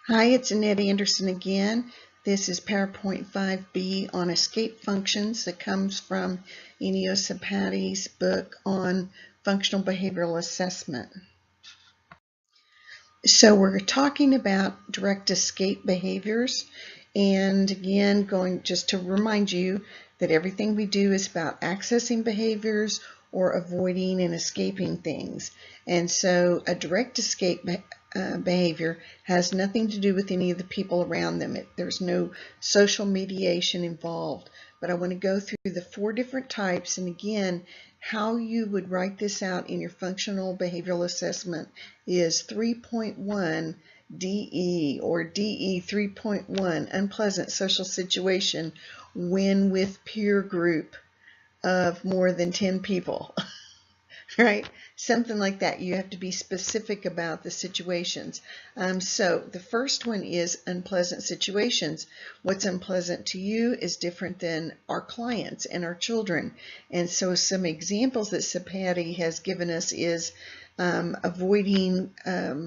Hi, it's Annette Anderson again. This is PowerPoint 5B on escape functions that comes from Ennio Sapati's book on functional behavioral assessment. So we're talking about direct escape behaviors, and again, going just to remind you that everything we do is about accessing behaviors or avoiding and escaping things. And so a direct escape behavior has nothing to do with any of the people around them. There's no social mediation involved. But I want to go through the 4 different types, and again, how you would write this out in your functional behavioral assessment is 3.1 DE or DE 3.1, unpleasant social situation when with peer group of more than 10 people. Right? Something like that. You have to be specific about the situations. So the first one is unpleasant situations. What's unpleasant to you is different than our clients and our children. And so some examples that Sapati has given us is avoiding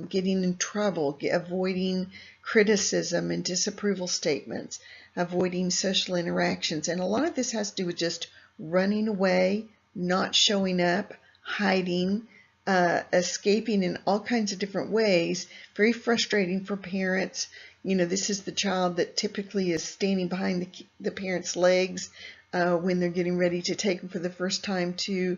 getting in trouble, avoiding criticism and disapproval statements, avoiding social interactions. And a lot of this has to do with just running away, not showing up, hiding, escaping in all kinds of different ways. Very frustrating for parents. You know, this is the child that typically is standing behind the parents' legs when they're getting ready to take them for the first time to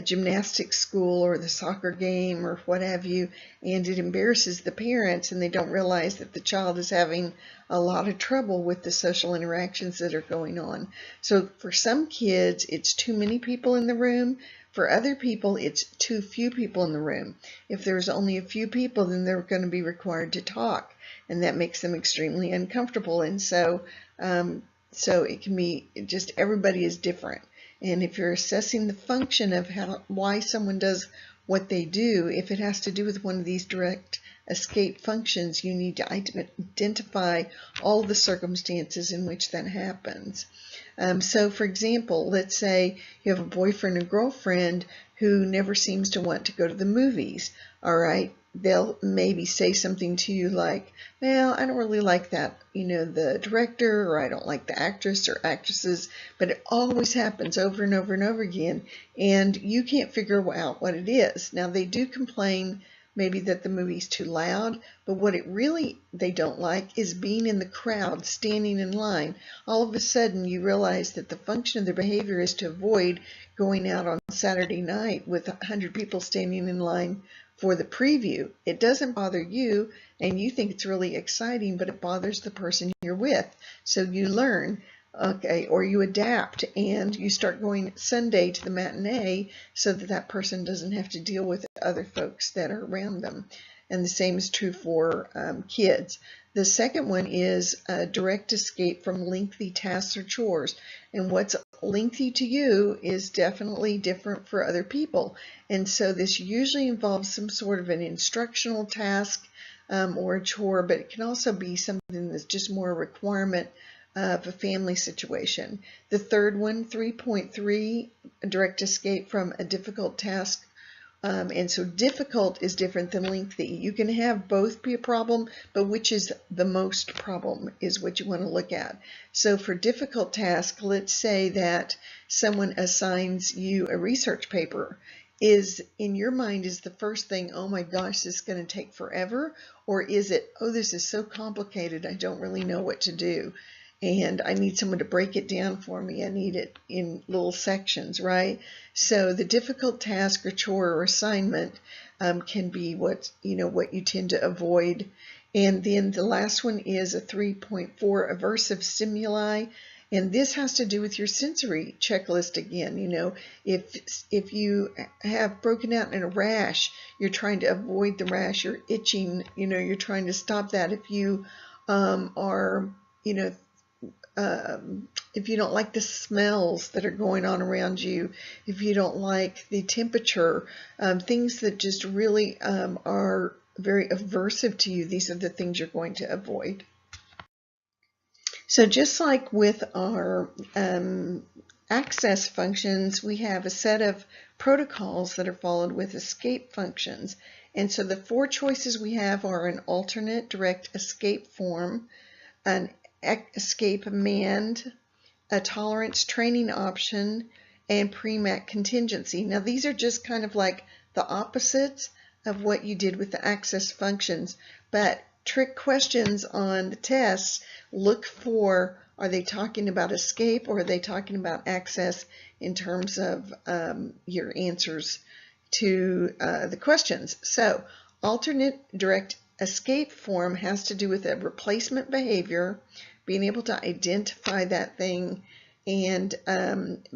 gymnastics school or the soccer game or what have you, and it embarrasses the parents, and they don't realize that the child is having a lot of trouble with the social interactions that are going on. So for some kids, it's too many people in the room. For other people, it's too few people in the room. If there's only a few people, then they're going to be required to talk, and that makes them extremely uncomfortable. And so it can be just everybody is different. And if you're assessing the function of why someone does what they do, if it has to do with one of these direct escape functions, you need to identify all the circumstances in which that happens. So for example, let's say you have a boyfriend and girlfriend who never seems to want to go to the movies. All right, they'll maybe say something to you like, well, I don't really like that, the director, or I don't like the actress or actresses, but it always happens over and over and over again, and you can't figure out what it is. Now, they do complain maybe that the movie's too loud, but what they don't like is being in the crowd, standing in line. All of a sudden, you realize that the function of their behavior is to avoid going out on Saturday night with 100 people standing in line for the preview. It doesn't bother you, and you think it's really exciting, but it bothers the person you're with. So you learn, okay, or you adapt, and you start going Sunday to the matinee so that that person doesn't have to deal with other folks that are around them. And the same is true for kids. The second one is direct escape from lengthy tasks or chores. And what's lengthy to you is definitely different for other people. And so this usually involves some sort of an instructional task or a chore, but it can also be something that's just more a requirement of a family situation. The third one, 3.3, direct escape from a difficult task. And so difficult is different than lengthy. You can have both be a problem, but which is the most problem is what you want to look at. So for difficult task, let's say that someone assigns you a research paper. Is in your mind, is the first thing, oh my gosh, this is going to take forever? Or is it, oh, this is so complicated, I don't really know what to do, and I need someone to break it down for me. I need it in little sections, right? So the difficult task or chore or assignment can be what you tend to avoid. And then the last one is a 3.4, aversive stimuli. And this has to do with your sensory checklist again. If you have broken out in a rash, you're trying to avoid the rash. You're itching, you're trying to stop that. If you are, if you don't like the smells that are going on around you, if you don't like the temperature, things that just really are very aversive to you, these are the things you're going to avoid. So just like with our access functions, we have a set of protocols that are followed with escape functions. And so the four choices we have are an alternate direct escape form, an escape mand, a tolerance training option, and PREMAC contingency. Now these are just kind of like the opposites of what you did with the access functions, but trick questions on the tests look for, are they talking about escape or are they talking about access in terms of your answers to the questions. So alternate direct escape form has to do with a replacement behavior, being able to identify that thing and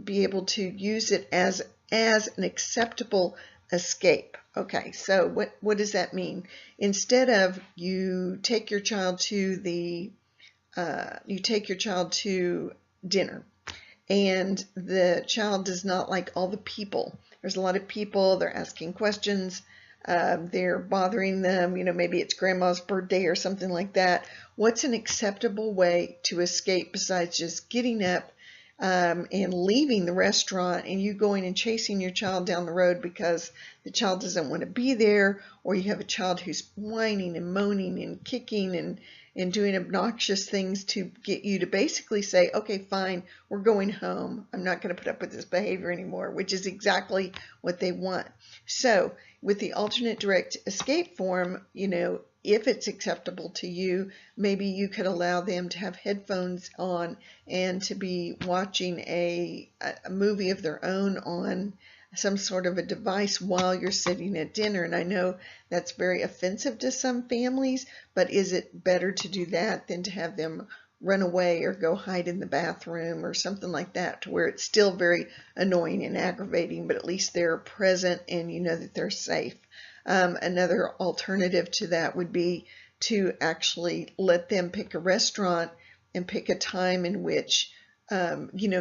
be able to use it as an acceptable escape. Okay, so what does that mean? Instead of you take your child to dinner, and the child does not like all the people. There's a lot of people, they're asking questions, they're bothering them, maybe it's grandma's birthday or something like that. What's an acceptable way to escape besides just getting up and leaving the restaurant and you going and chasing your child down the road because the child doesn't want to be there, or you have a child who's whining and moaning and kicking and doing obnoxious things to get you to basically say, okay, fine, we're going home. I'm not going to put up with this behavior anymore, which is exactly what they want. So with the alternate direct escape form, if it's acceptable to you, maybe you could allow them to have headphones on and to be watching a movie of their own on some sort of a device while you're sitting at dinner. And I know that's very offensive to some families, but is it better to do that than to have them run away or go hide in the bathroom or something like that, to where it's still very annoying and aggravating, but at least they're present and you know that they're safe. Another alternative to that would be to actually let them pick a restaurant and pick a time in which,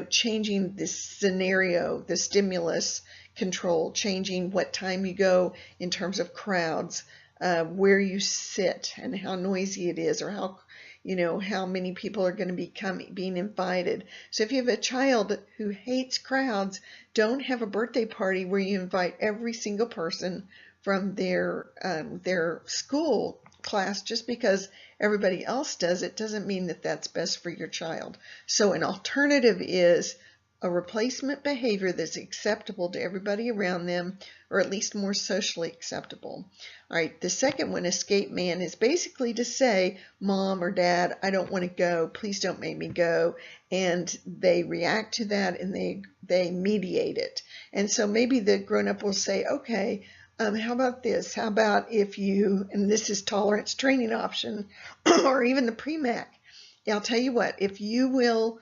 changing this scenario, the stimulus control, changing what time you go in terms of crowds, where you sit and how noisy it is, or how many people are going to be being invited. So if you have a child who hates crowds, don't have a birthday party where you invite every single person from their school class. Just because everybody else does it doesn't mean that that's best for your child. So an alternative is a replacement behavior that's acceptable to everybody around them, or at least more socially acceptable. All right, the second one, escape man, is basically to say, Mom or Dad, I don't want to go, please don't make me go, and they react to that and they mediate it. And so maybe the grown-up will say, okay, how about this? How about if you, and this is tolerance training option, or even the PREMAC. I'll tell you what, if you will,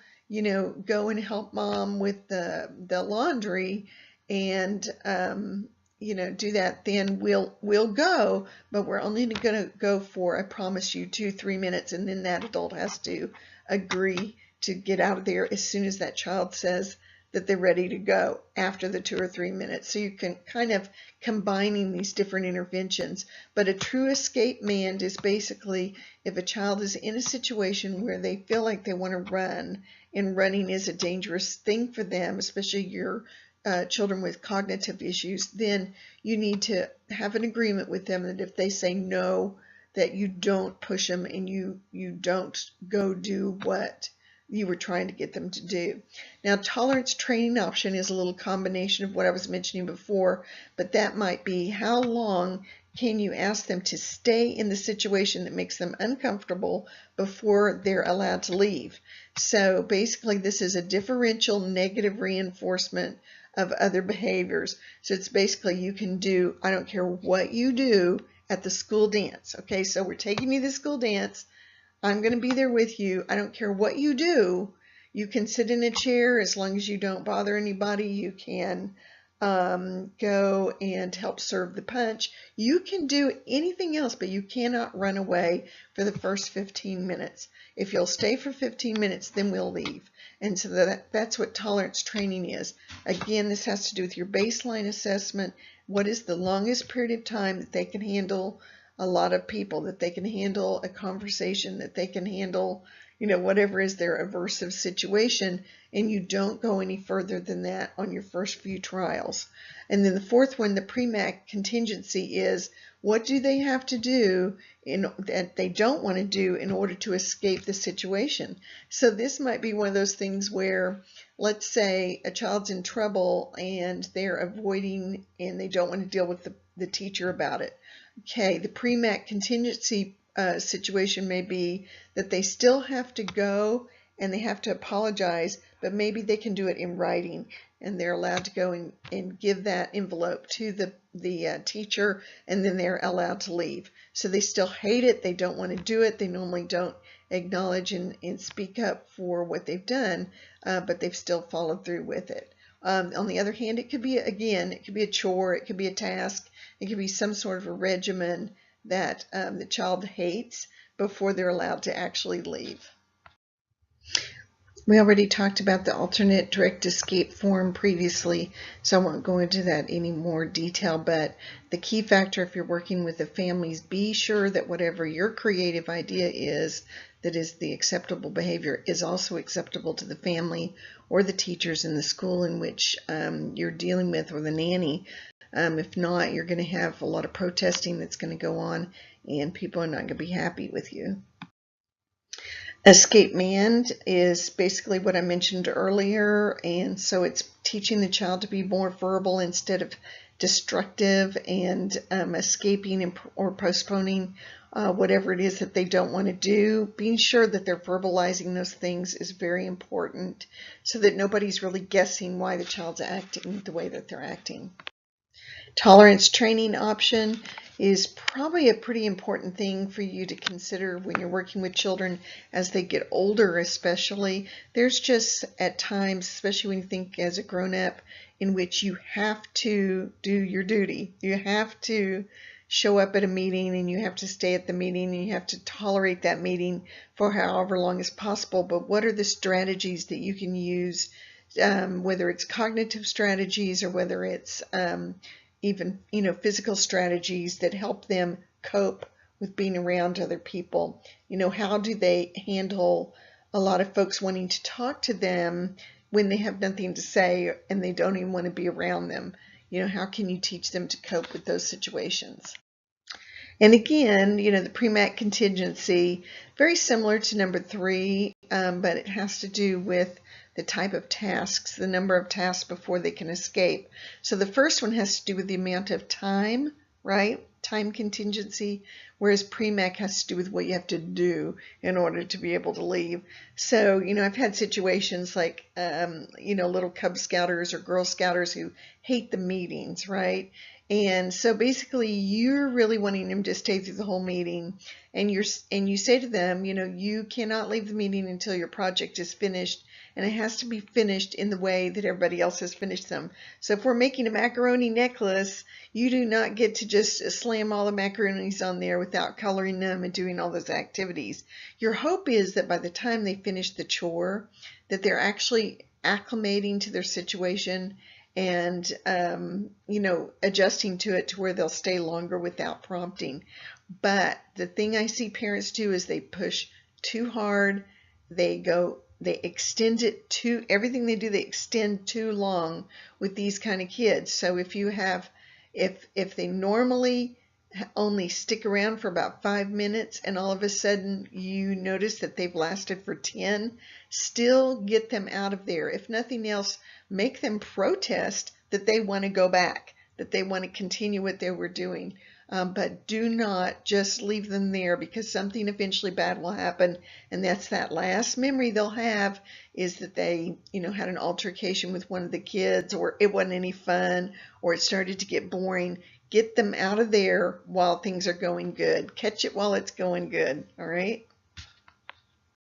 go and help Mom with the laundry and, do that, then we'll go, but we're only going to go for, I promise you, 2-3 minutes, and then that adult has to agree to get out of there as soon as that child says that they're ready to go after the 2 or 3 minutes. So you can kind of combining these different interventions. But a true escape mand is basically if a child is in a situation where they feel like they want to run, and running is a dangerous thing for them, especially your children with cognitive issues, then you need to have an agreement with them that if they say no, that you don't push them and you don't go do what you were trying to get them to do. Now, tolerance training option is a little combination of what I was mentioning before, but that might be how long can you ask them to stay in the situation that makes them uncomfortable before they're allowed to leave. So basically this is a differential negative reinforcement of other behaviors. So it's basically you can do, I don't care what you do at the school dance. Okay, so we're taking you to the school dance. I'm going to be there with you. I don't care what you do. You can sit in a chair as long as you don't bother anybody. You can go and help serve the punch. You can do anything else, but you cannot run away for the first 15 minutes. If you'll stay for 15 minutes, then we'll leave. And so that's what tolerance training is. Again, this has to do with your baseline assessment. What is the longest period of time that they can handle a lot of people, that they can handle a conversation, that they can handle, whatever is their aversive situation, and you don't go any further than that on your first few trials. And then the fourth one, the pre-MAC contingency, is what do they have to do that they don't want to do in order to escape the situation. So this might be one of those things where, let's say a child's in trouble and they're avoiding and they don't want to deal with the teacher about it. Okay, the pre-MAC contingency situation may be that they still have to go and they have to apologize, but maybe they can do it in writing, and they're allowed to go and give that envelope to the teacher, and then they're allowed to leave. So they still hate it, they don't want to do it, they normally don't acknowledge and speak up for what they've done, but they've still followed through with it. On the other hand, it could be, again, it could be a chore, it could be a task, it could be some sort of a regimen that the child hates before they're allowed to actually leave. We already talked about the alternate direct escape form previously, so I won't go into that any more detail, but the key factor if you're working with the families, be sure that whatever your creative idea is that is the acceptable behavior is also acceptable to the family or the teachers in the school in which you're dealing with, or the nanny. If not, you're going to have a lot of protesting that's going to go on, and people are not going to be happy with you. Escape manned is basically what I mentioned earlier, and so it's teaching the child to be more verbal instead of destructive, and escaping or postponing whatever it is that they don't want to do. Being sure that they're verbalizing those things is very important so that nobody's really guessing why the child's acting the way that they're acting. Tolerance training option is probably a pretty important thing for you to consider when you're working with children as they get older, especially. There's just at times, especially when you think as a grown-up, in which you have to do your duty. You have to show up at a meeting, and you have to stay at the meeting, and you have to tolerate that meeting for however long as possible. But what are the strategies that you can use, whether it's cognitive strategies or whether it's even physical strategies that help them cope with being around other people? How do they handle a lot of folks wanting to talk to them when they have nothing to say and they don't even want to be around them? How can you teach them to cope with those situations? And again, the pre-MAC contingency, very similar to number 3, but it has to do with the type of tasks, the number of tasks before they can escape. So the first one has to do with the amount of time, right? Time contingency, whereas pre-MAC has to do with what you have to do in order to be able to leave. So, I've had situations like, little Cub Scouters or Girl Scouters who hate the meetings, right? And so basically you're really wanting them to stay through the whole meeting, and you say to them, you cannot leave the meeting until your project is finished, and it has to be finished in the way that everybody else has finished them. So if we're making a macaroni necklace, you do not get to just slam all the macaronis on there without coloring them and doing all those activities. Your hope is that by the time they finish the chore, that they're actually acclimating to their situation and adjusting to it to where they'll stay longer without prompting. But the thing I see parents do is they push too hard. They extend it too, everything they do, they extend too long with these kind of kids. So if they normally only stick around for about 5 minutes and all of a sudden you notice that they've lasted for 10, still get them out of there. If nothing else, make them protest that they want to go back, that they want to continue what they were doing. But do not just leave them there, because something eventually bad will happen, and that's that last memory they'll have is that they, had an altercation with one of the kids, or it wasn't any fun, or it started to get boring. Get them out of there while things are going good. Catch it while it's going good, all right?